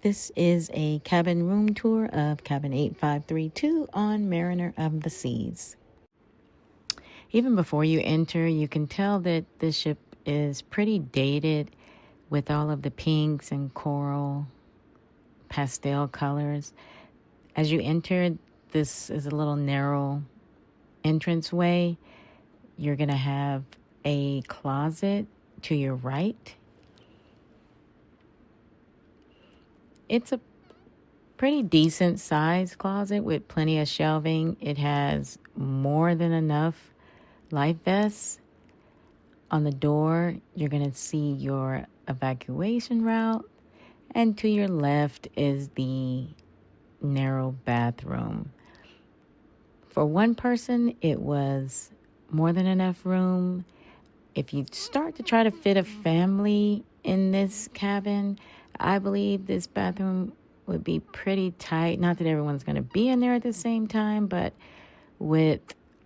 This is a cabin room tour of cabin 8532 on Mariner of the Seas. Even before you enter, you can tell that this ship is pretty dated with all of the pinks and coral pastel colors. As you enter, this is a little narrow entranceway. You're going to have a closet to your right. It's a pretty decent sized closet with plenty of shelving. It has more than enough life vests. On the door, you're going to see your evacuation route. And to your left is the narrow bathroom. For one person, it was more than enough room. If you start to try to fit a family in this cabin, I believe this bathroom would be pretty tight. Not that everyone's going to be in there at the same time, but with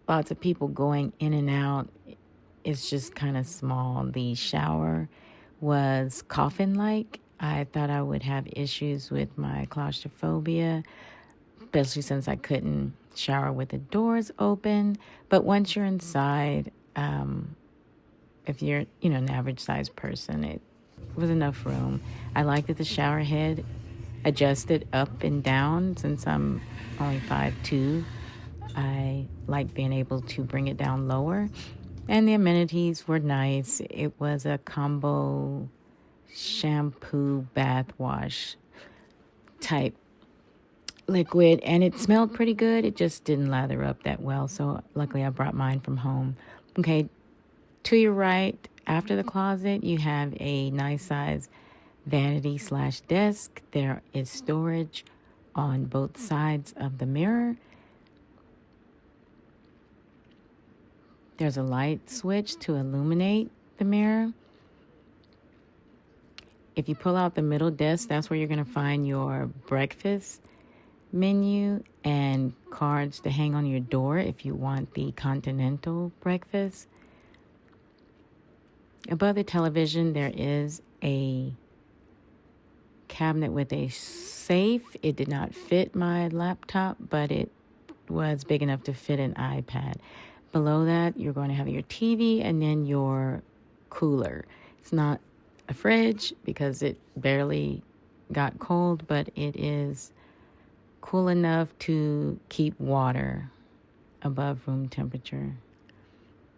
lots of people going in and out, it's just kind of small. The shower was coffin-like. I thought I would have issues with my claustrophobia, especially since I couldn't shower with the doors open. But once you're inside, if you're, an average-sized person, it was enough room. I like that the shower head adjusted up and down. Since I'm only 5'2", I like being able to bring it down lower. And the amenities were nice. It was a combo shampoo bath wash type liquid, and it smelled pretty good. It just didn't lather up that well, so luckily I brought mine from home. Okay, to your right, after the closet, you have a nice size vanity/desk. There is storage on both sides of the mirror. There's a light switch to illuminate the mirror. If you pull out the middle desk, that's where you're going to find your breakfast menu and cards to hang on your door if you want the continental breakfast. Above the television, there is a cabinet with a safe. It did not fit my laptop, but it was big enough to fit an iPad. Below that, you're going to have your TV and then your cooler. It's not a fridge because it barely got cold, but it is cool enough to keep water above room temperature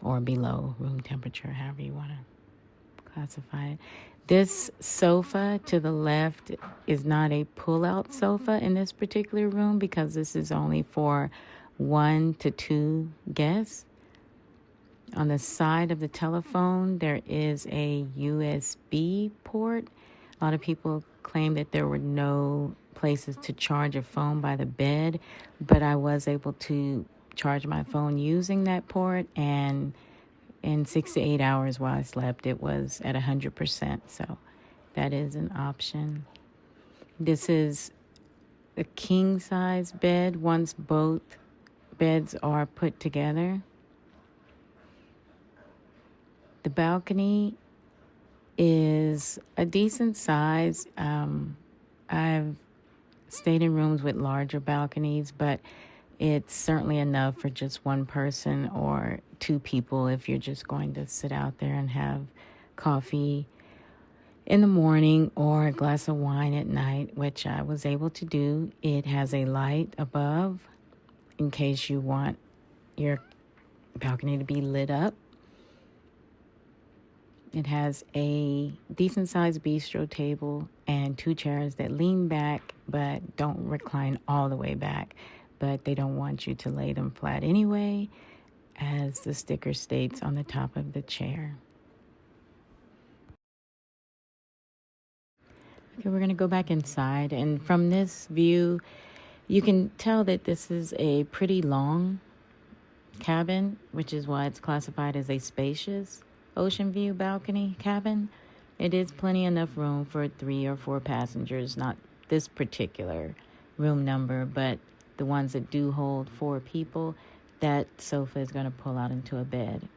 or below room temperature, however you want to classify it. This sofa to the left is not a pull-out sofa in this particular room because this is only for 1 to 2 guests. On the side of the telephone, there is a USB port. A lot of people claim that there were no places to charge a phone by the bed, but I was able to charge my phone using that port, and in 6 to 8 hours while I slept, it was at 100%, so that is an option. This is a king-size bed once both beds are put together. The balcony is a decent size. I've stayed in rooms with larger balconies, but it's certainly enough for just one person or 2 people if you're just going to sit out there and have coffee in the morning or a glass of wine at night, which I was able to do. It has a light above in case you want your balcony to be lit up. It has a decent-sized bistro table and 2 chairs that lean back but don't recline all the way back. But they don't want you to lay them flat anyway, as the sticker states on the top of the chair. Okay, we're going to go back inside. And from this view, you can tell that this is a pretty long cabin, which is why it's classified as a spacious ocean view balcony cabin. It is plenty enough room for 3 or 4 passengers, not this particular room number, but the ones that do hold 4 people. That sofa is going to pull out into a bed.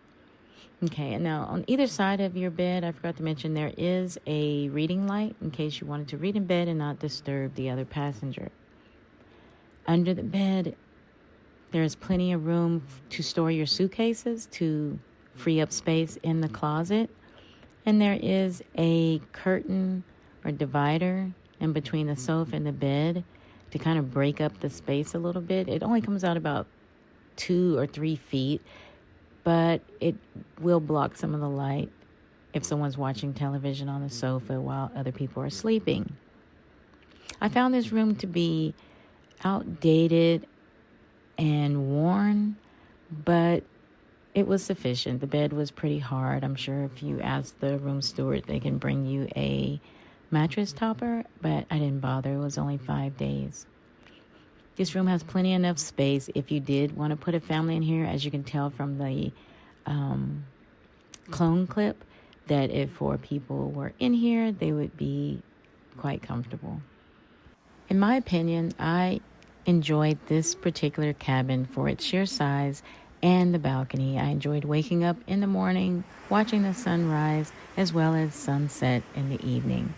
Okay, and now on either side of your bed, I forgot to mention there is a reading light in case you wanted to read in bed and not disturb the other passenger. Under the bed, there is plenty of room to store your suitcases to free up space in the closet. And there is a curtain or divider in between the sofa and the bed to kind of break up the space a little bit. It only comes out about 2 or 3 feet, but it will block some of the light if someone's watching television on the sofa while other people are sleeping. I found this room to be outdated and worn, but it was sufficient. The bed was pretty hard. I'm sure if you ask the room steward, they can bring you a mattress topper, but I didn't bother. It was only 5 days. This room has plenty enough space if you did want to put a family in here. As you can tell from the clone clip, that if 4 people were in here, they would be quite comfortable. In my opinion, I enjoyed this particular cabin for its sheer size and the balcony. I enjoyed waking up in the morning, watching the sunrise, as well as sunset in the evening.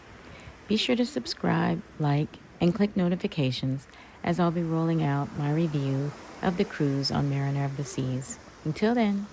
Be sure to subscribe, like, and click notifications as I'll be rolling out my review of the cruise on Mariner of the Seas. Until then,